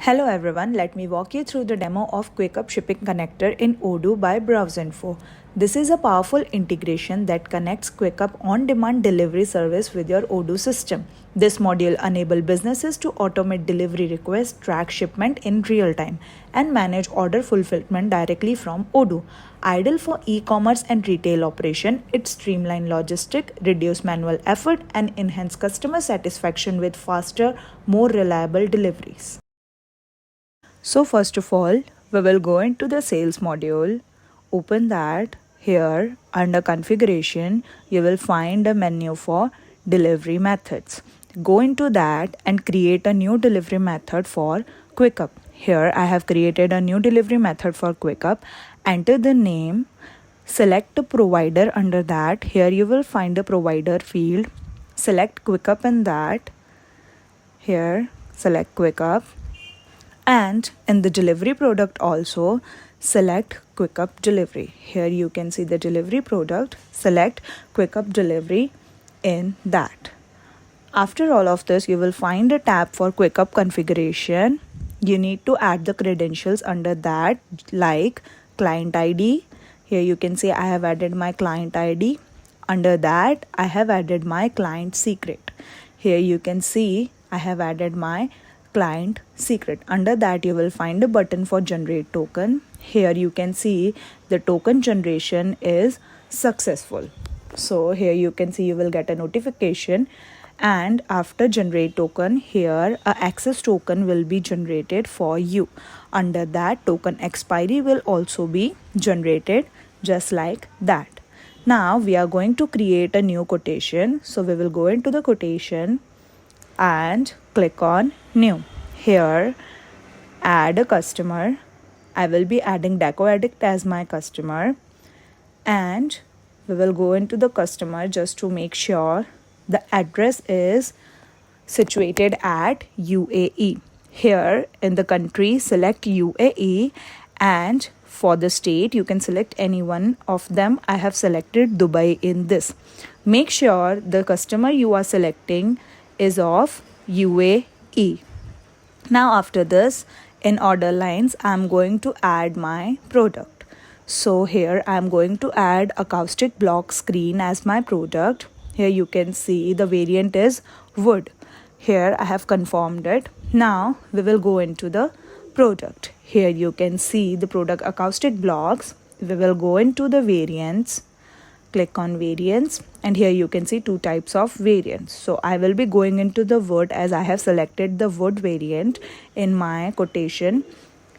Hello everyone, let me walk you through the demo of Quiqup Shipping Connector in Odoo by BrowseInfo. This is a powerful integration that connects Quiqup on-demand delivery service with your Odoo system. This module enables businesses to automate delivery requests, track shipment in real time, and manage order fulfillment directly from Odoo. Ideal for e-commerce and retail operation, it streamlines logistics, reduce manual effort, and enhance customer satisfaction with faster, more reliable deliveries. So first of all, we will go into the sales module, open that. Here under configuration, you will find a menu for delivery methods. Go into that and create a new delivery method for Quiqup. Here I have created a new delivery method for Quiqup. Enter the name, select the provider under that. Here you will find the provider field. Select Quiqup in that. Here select Quiqup. And in the delivery product also, select Quiqup Delivery. Here you can see the delivery product. Select Quiqup Delivery in that. After all of this, you will find a tab for Quiqup configuration. You need to add the credentials under that, like client ID. Here you can see I have added my client ID. Under that, I have added my client secret. Here you can see I have added my client secret. Under that, you will find a button for generate token. Here you can see the token generation is successful. So here you can see you will get a notification, and after generate token, here a access token will be generated for you. Under that, token expiry will also be generated just like that. Now we are going to create a new quotation. So we will go into the quotation and click on new. Here add a customer. I will be adding Deco Addict as my customer, and we will go into the customer just to make sure the address is situated at UAE. Here in the country, select UAE, and for the state you can select any one of them. I have selected Dubai in this. Make sure the customer you are selecting is of UAE. Now after this, in order lines, I am going to add my product. So here I am going to add acoustic block screen as my product. Here you can see the variant is wood. Here I have confirmed it. Now we will go into the product. Here you can see the product acoustic blocks. We will go into the variants. Click on variants, and here you can see two types of variants. So I will be going into the wood as I have selected the wood variant in my quotation.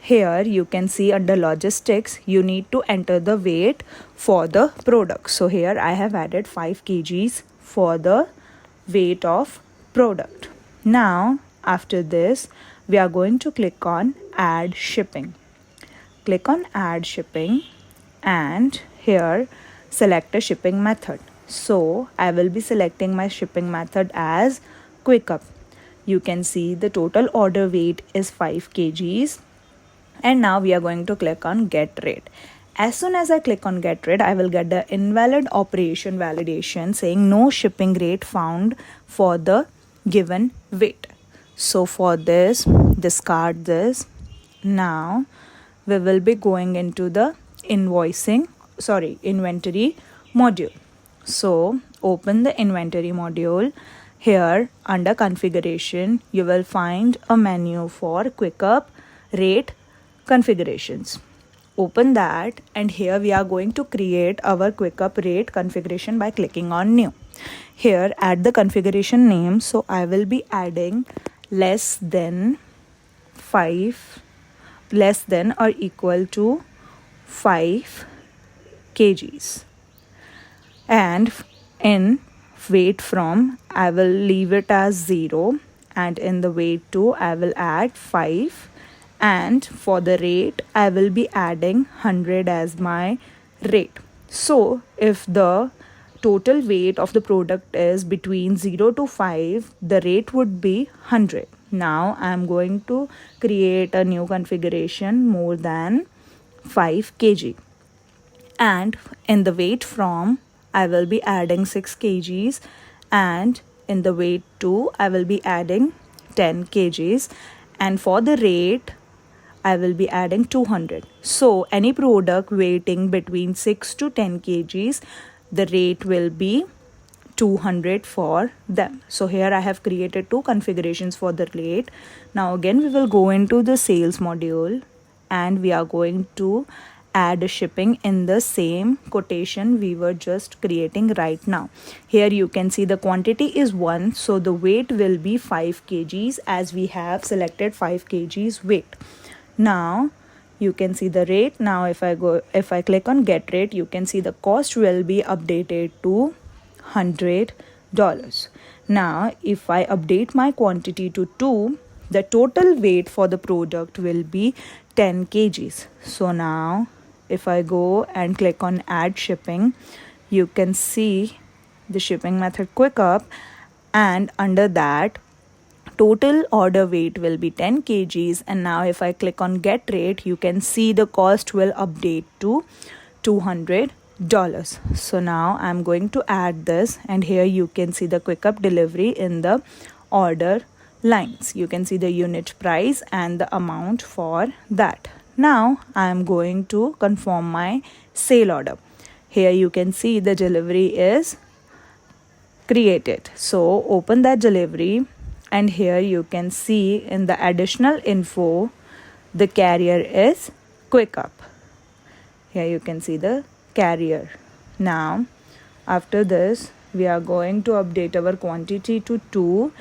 Here you can see under logistics, you need to enter the weight for the product. So here I have added 5 kgs for the weight of product. Now after this, we are going to click on add shipping. Click on add shipping, and here select a shipping method. So I will be selecting my shipping method as Quiqup. You can see the total order weight is 5 kgs. And now we are going to click on get rate. As soon as I click on get rate, I will get the invalid operation validation saying no shipping rate found for the given weight. So for this, discard this. Now we will be going into the inventory module. So open the inventory module. Here under configuration, you will find a menu for Quiqup rate configurations. Open that, and here we are going to create our Quiqup rate configuration by clicking on new. Here add the configuration name. So I will be adding less than or equal to 5 kgs, and in weight from I will leave it as 0, and in the weight to I will add 5, and for the rate I will be adding 100 as my rate. So if the total weight of the product is between 0 to 5, the rate would be 100. Now I am going to create a new configuration more than 5 kg. And in the weight from, I will be adding 6 kgs, and in the weight to, I will be adding 10 kgs, and for the rate I will be adding 200. So any product weighing between 6 to 10 kgs, the rate will be 200 for them. So here I have created two configurations for the rate. Now again we will go into the sales module and we are going to add shipping in the same quotation we were just creating right now. Here you can see the quantity is 1, so the weight will be 5 kgs as we have selected 5 kgs weight. Now you can see the rate. Now if I click on get rate, you can see the cost will be updated to $100. Now if I update my quantity to 2, the total weight for the product will be 10 kgs. So now if I go and click on add shipping, you can see the shipping method Quiqup, and under that total order weight will be 10 kgs. And now if I click on get rate, you can see the cost will update to $200. So now I'm going to add this, and here you can see the Quiqup delivery in the order lines. You can see the unit price and the amount for that. Now I'm going to confirm my sale order. Here you can see the delivery is created. So open that delivery, and here you can see in the additional info the carrier is Quiqup. Here you can see the carrier. Now after this we are going to update our quantity to 2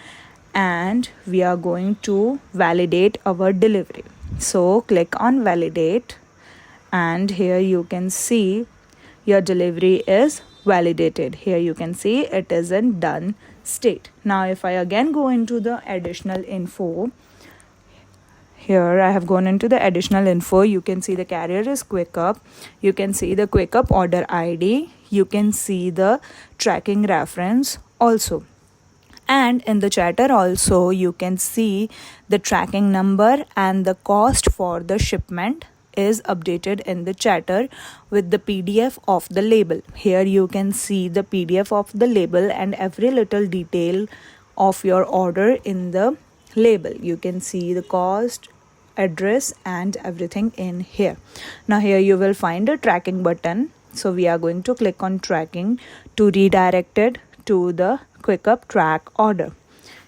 and we are going to validate our delivery. So click on validate, and here you can see your delivery is validated. Here you can see it is in done state. Now if I again go into the additional info, here I have gone into the additional info. You can see the carrier is Quiqup. You can see the Quiqup order ID. You can see the tracking reference also. And in the chatter also you can see the tracking number, and the cost for the shipment is updated in the chatter with the PDF of the label. Here you can see the PDF of the label and every little detail of your order in the label. You can see the cost, address and everything in here. Now here you will find a tracking button. So we are going to click on tracking to redirect it to the Quiqup track order.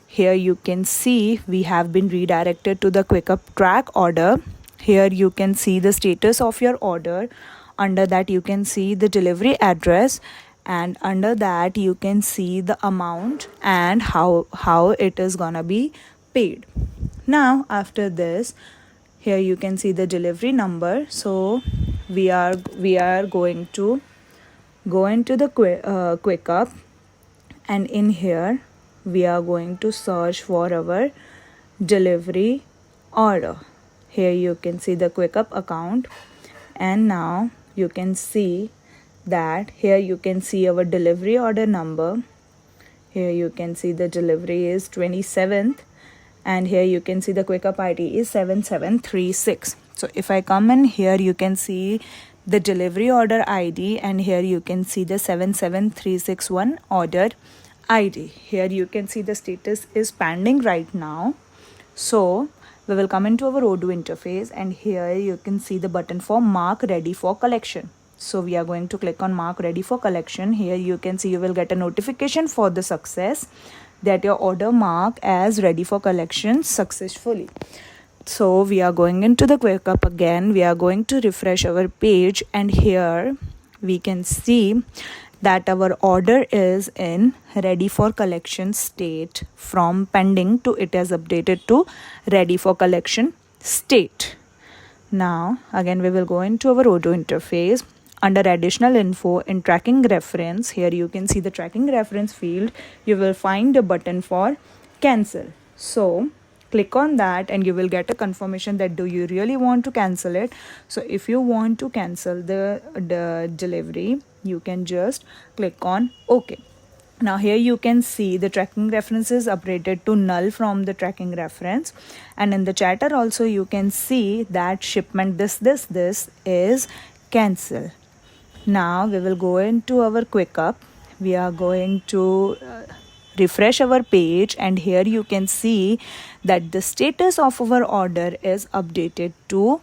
Here you can see we have been redirected to the Quiqup track order. Here you can see the status of your order. Under that you can see the delivery address, and under that you can see the amount and how it is gonna be paid. Now after this, here you can see the delivery number. So we are going to go into the Quiqup, and in here we are going to search for our delivery order. Here you can see the Quiqup account, and now you can see that here you can see our delivery order number. Here you can see the delivery is 27th, and here you can see the Quiqup ID is 7736. So if I come in here, you can see the delivery order ID, and here you can see the 77361 order ID. Here you can see the status is pending right now. So we will come into our Odoo interface, and here you can see the button for mark ready for collection. So we are going to click on mark ready for collection. Here you can see you will get a notification for the success that your order marked as ready for collection successfully. So we are going into the Quiqup again. We are going to refresh our page, and here we can see that our order is in ready for collection state. From pending to it has updated to ready for collection state. Now again we will go into our Odoo interface. Under additional info in tracking reference, here you can see the tracking reference field. You will find a button for cancel. So click on that and you will get a confirmation that do you really want to cancel it. So if you want to cancel the delivery, you can just click on OK. Now here you can see the tracking reference is updated to null from the tracking reference, and in the chatter also you can see that shipment this is cancel. Now we will go into our Quiqup. We are going to refresh our page, and here you can see that the status of our order is updated to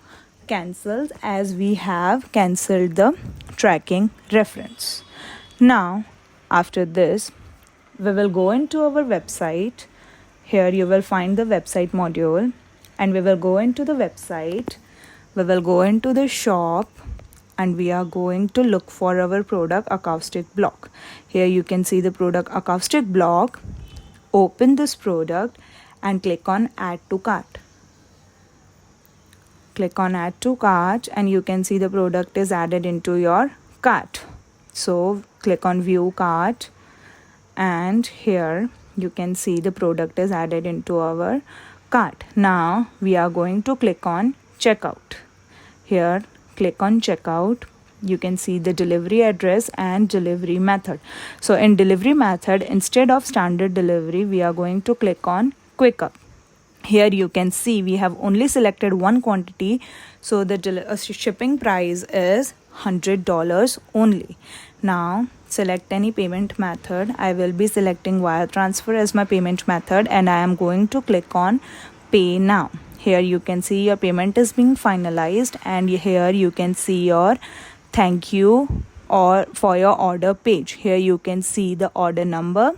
cancelled, as we have cancelled the tracking reference. Now after this, we will go into our website. Here you will find the website module, and we will go into the website. We will go into the shop, and we are going to look for our product acoustic block. Here you can see the product acoustic block. Open this product and click on add to cart. Click on add to cart, and you can see the product is added into your cart. So click on view cart, and here you can see the product is added into our cart. Now we are going to click on checkout. Here click on checkout. You can see the delivery address and delivery method. So in delivery method, instead of standard delivery, we are going to click on Quiqup. Here you can see we have only selected one quantity, so the shipping price is $100 only. Now select any payment method. I will be selecting wire transfer as my payment method, and I am going to click on pay now. Here you can see your payment is being finalized, and here you can see your thank you or for your order page. Here you can see the order number.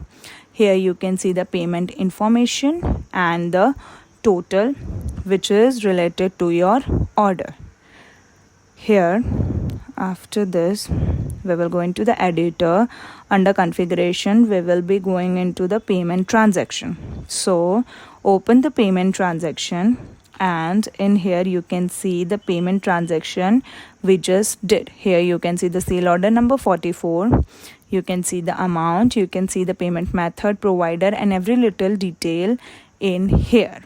Here you can see the payment information and the total which is related to your order. Here after this, we will go into the editor. Under configuration, we will be going into the payment transaction. So open the payment transaction, and in here you can see the payment transaction we just did. Here you can see the sale order number 44. You can see the amount, you can see the payment method, provider, and every little detail in here.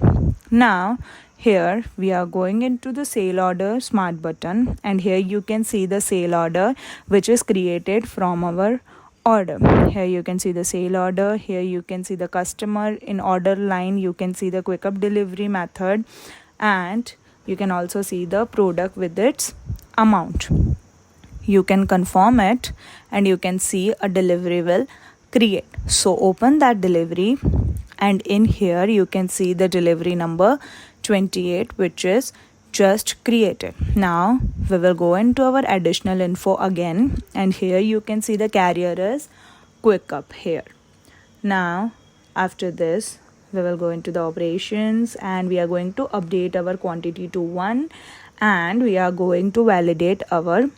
Now here we are going into the sale order smart button, and here you can see the sale order which is created from our order. Here you can see the sale order. Here you can see the customer. In order line you can see the Quiqup delivery method, and you can also see the product with its amount. You can confirm it, and you can see a delivery will create. So open that delivery, and in here you can see the delivery number 28 which is just created. Now we will go into our additional info again, and here you can see the carrier is Quiqup here. Now after this, we will go into the operations, and we are going to update our quantity to 1, and we are going to validate our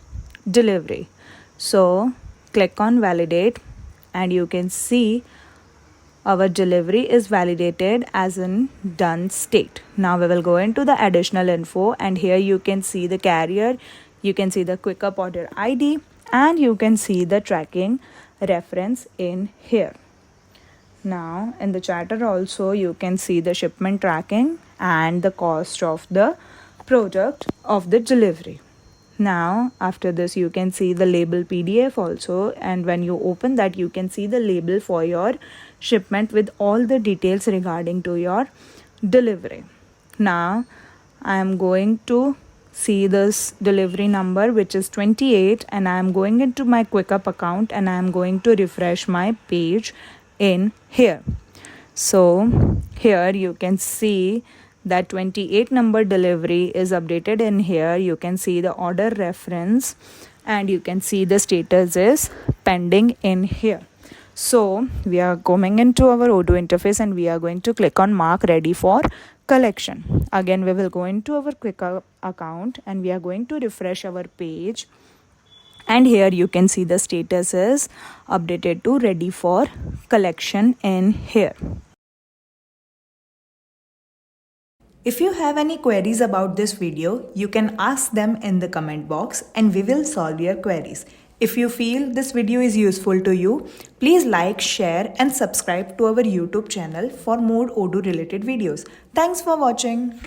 delivery. So click on validate, and you can see our delivery is validated as in done state. Now we will go into the additional info, and here you can see the carrier, you can see the Quiqup order ID, and you can see the tracking reference in here. Now in the chatter also you can see the shipment tracking and the cost of the product of the delivery. Now after this you can see the label PDF also, and when you open that you can see the label for your shipment with all the details regarding to your delivery. Now I am going to see this delivery number which is 28, and I am going into my Quiqup account, and I am going to refresh my page in here. So here you can see that 28 number delivery is updated in here. You can see the order reference, and you can see the status is pending in here. So we are coming into our Odoo interface, and we are going to click on mark ready for collection. Again we will go into our Quiqup account, and we are going to refresh our page, and here you can see the status is updated to ready for collection in here. If you have any queries about this video, you can ask them in the comment box, and we will solve your queries. If you feel this video is useful to you, please like, share, and subscribe to our YouTube channel for more Odoo related videos. Thanks for watching.